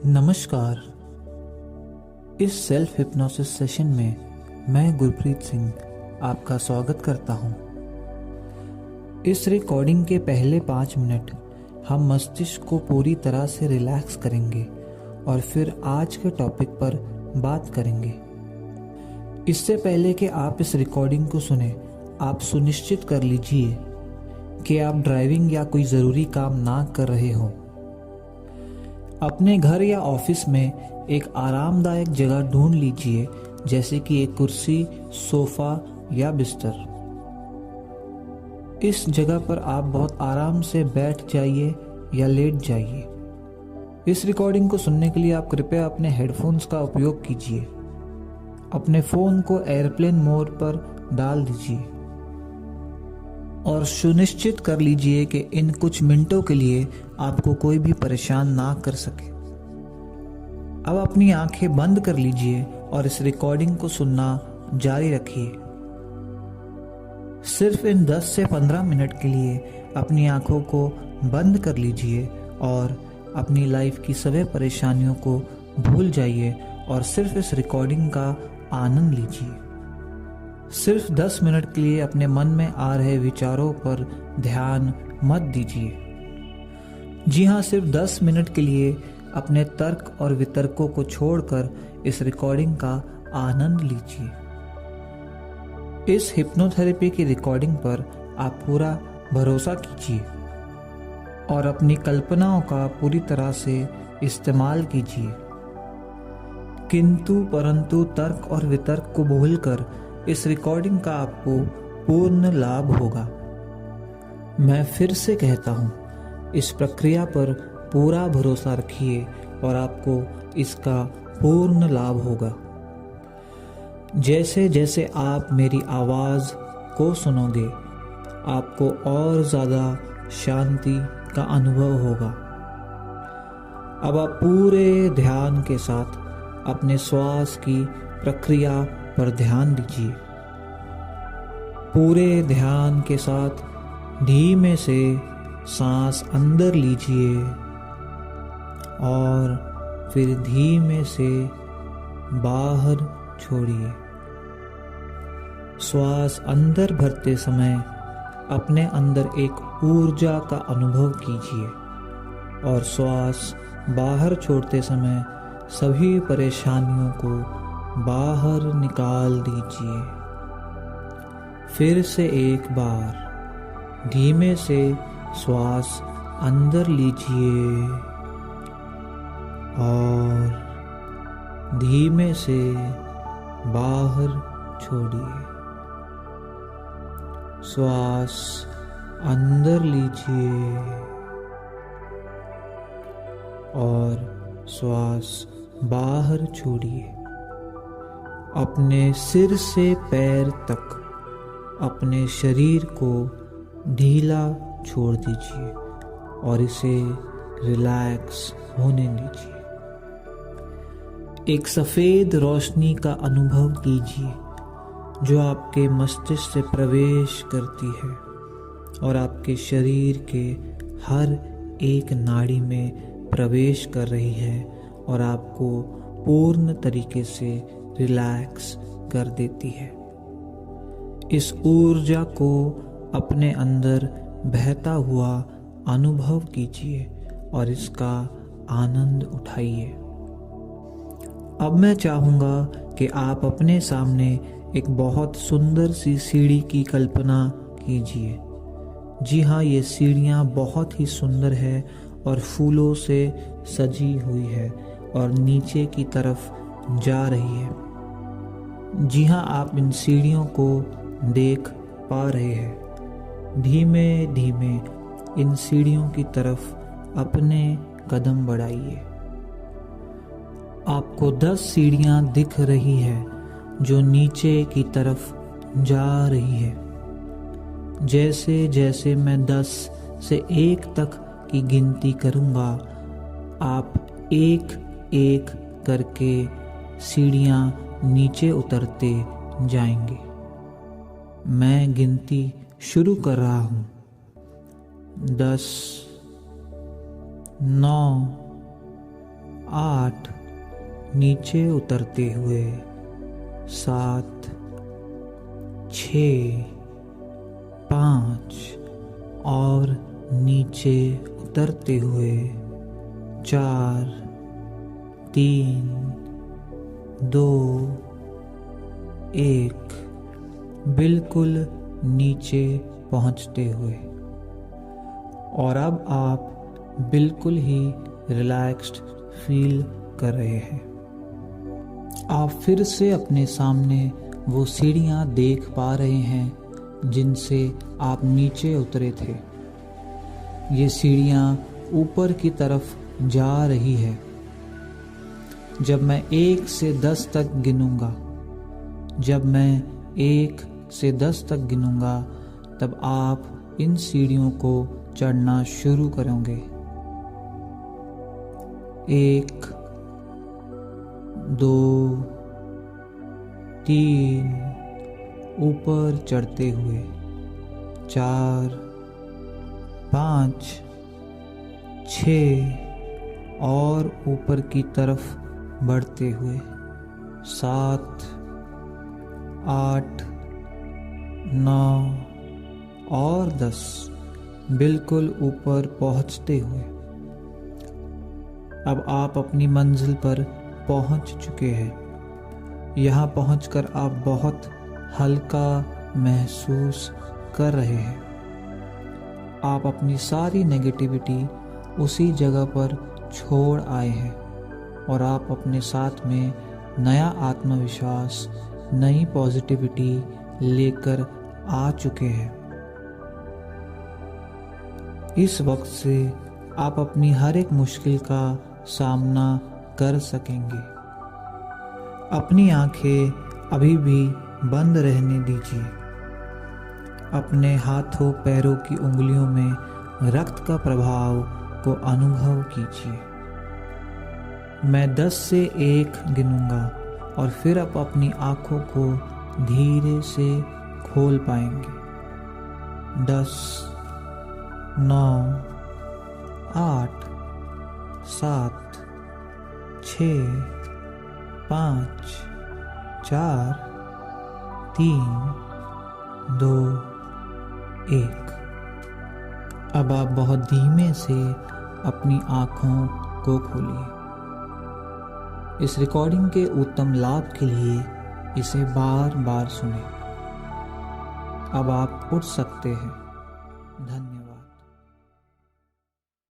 नमस्कार। इस self hypnosis session में मैं गुरप्रीत सिंह आपका स्वागत करता हूं। इस रिकॉर्डिंग के पहले 5 मिनट हम मस्तिष्क को पूरी तरह से रिलैक्स करेंगे और फिर आज के टॉपिक पर बात करेंगे। इससे पहले कि आप इस रिकॉर्डिंग को सुने, आप सुनिश्चित कर लीजिए कि आप ड्राइविंग या कोई ज़रूरी काम ना कर रहे हो। अपने घर या ऑफिस में एक आरामदायक जगह ढूंढ लीजिए, जैसे कि एक कुर्सी, सोफा या बिस्तर। इस जगह पर आप बहुत आराम से बैठ जाइए या लेट जाइए। इस रिकॉर्डिंग को सुनने के लिए आप कृपया अपने हेडफोन्स का उपयोग कीजिए। अपने फ़ोन को एयरप्लेन मोड पर डाल दीजिए और सुनिश्चित कर लीजिए कि इन कुछ मिनटों के लिए आपको कोई भी परेशान ना कर सके। अब अपनी आंखें बंद कर लीजिए और इस रिकॉर्डिंग को सुनना जारी रखिए। सिर्फ इन 10 से 15 मिनट के लिए अपनी आंखों को बंद कर लीजिए और अपनी लाइफ की सभी परेशानियों को भूल जाइए और सिर्फ इस रिकॉर्डिंग का आनंद लीजिए। सिर्फ 10 मिनट के लिए अपने मन में आ रहे विचारों पर ध्यान मत दीजिए। जी हाँ, सिर्फ 10 मिनट के लिए अपने तर्क और वितर्कों को छोड़कर इस रिकॉर्डिंग का आनंद लीजिए। इस हिप्नोथेरेपी की रिकॉर्डिंग पर आप पूरा भरोसा कीजिए और अपनी कल्पनाओं का पूरी तरह से इस्तेमाल कीजिए, किंतु परंतु तर्क और वितर्क को भूलकर इस रिकॉर्डिंग का आपको पूर्ण लाभ होगा। मैं फिर से कहता हूँ, इस प्रक्रिया पर पूरा भरोसा रखिए और आपको इसका पूर्ण लाभ होगा। जैसे जैसे आप मेरी आवाज़ को सुनोगे, आपको और ज़्यादा शांति का अनुभव होगा। अब आप पूरे ध्यान के साथ अपने श्वास की प्रक्रिया पर ध्यान दीजिए। पूरे ध्यान के साथ धीमे से सांस अंदर लीजिए और फिर धीमे से बाहर छोड़िए। श्वास अंदर भरते समय अपने अंदर एक ऊर्जा का अनुभव कीजिए और श्वास बाहर छोड़ते समय सभी परेशानियों को बाहर निकाल दीजिए। फिर से एक बार धीमे से श्वास अंदर लीजिए और धीमे से बाहर छोड़िए। श्वास अंदर लीजिए और श्वास बाहर छोड़िए। अपने सिर से पैर तक अपने शरीर को ढीला छोड़ दीजिए और इसे रिलैक्स होने दीजिए। एक सफ़ेद रोशनी का अनुभव कीजिए जो आपके मस्तिष्क से प्रवेश करती है और आपके शरीर के हर एक नाड़ी में प्रवेश कर रही है और आपको पूर्ण तरीके से रिलैक्स कर देती है। इस ऊर्जा को अपने अंदर बहता हुआ अनुभव कीजिए और इसका आनंद उठाइए। अब मैं चाहूँगा कि आप अपने सामने एक बहुत सुंदर सी सीढ़ी की कल्पना कीजिए। जी हाँ, ये सीढ़ियाँ बहुत ही सुंदर है और फूलों से सजी हुई है और नीचे की तरफ जा रही है। जी हाँ, आप इन सीढ़ियों को देख पा रहे हैं। धीमे धीमे इन सीढ़ियों की तरफ अपने कदम बढ़ाइए। आपको 10 सीढ़ियाँ दिख रही है जो नीचे की तरफ जा रही है। जैसे जैसे मैं 10 से 1 तक की गिनती करूँगा, आप एक एक करके सीढ़ियाँ नीचे उतरते जाएंगे। मैं गिनती शुरू कर रहा हूँ। 10, 9, 8, नीचे उतरते हुए 7, 6, 5 और नीचे उतरते हुए 4, 3, 2, 1 बिल्कुल नीचे पहुंचते हुए। और अब आप बिल्कुल ही रिलैक्स्ड फील कर रहे हैं। आप फिर से अपने सामने वो सीढ़ियाँ देख पा रहे हैं जिनसे आप नीचे उतरे थे। ये सीढ़ियाँ ऊपर की तरफ जा रही है। जब मैं 1 से 10 तक गिनूंगा, जब मैं 1 से 10 तक गिनूंगा, तब आप इन सीढ़ियों को चढ़ना शुरू करोगे। 1, 2, 3 ऊपर चढ़ते हुए, 4, 5, 6 और ऊपर की तरफ बढ़ते हुए, 7, 8, 9 और 10 बिल्कुल ऊपर पहुंचते हुए। अब आप अपनी मंजिल पर पहुंच चुके हैं। यहाँ पहुंचकर आप बहुत हल्का महसूस कर रहे हैं। आप अपनी सारी नेगेटिविटी उसी जगह पर छोड़ आए हैं और आप अपने साथ में नया आत्मविश्वास, नई पॉजिटिविटी लेकर आ चुके हैं। इस वक्त से आप अपनी हर एक मुश्किल का सामना कर सकेंगे। अपनी आंखें अभी भी बंद रहने दीजिए। अपने हाथों पैरों की उंगलियों में रक्त का प्रभाव को अनुभव कीजिए। मैं 10 से 1 गिनूंगा और फिर आप अपनी आंखों को धीरे से खोल पाएंगे। 10, 9, 8, 7, 6, 5, 4, 3, 2, 1। अब आप बहुत धीमे से अपनी आँखों को खोलिए। इस रिकॉर्डिंग के उत्तम लाभ के लिए इसे बार बार सुनें। अब आप उठ सकते हैं। धन्यवाद।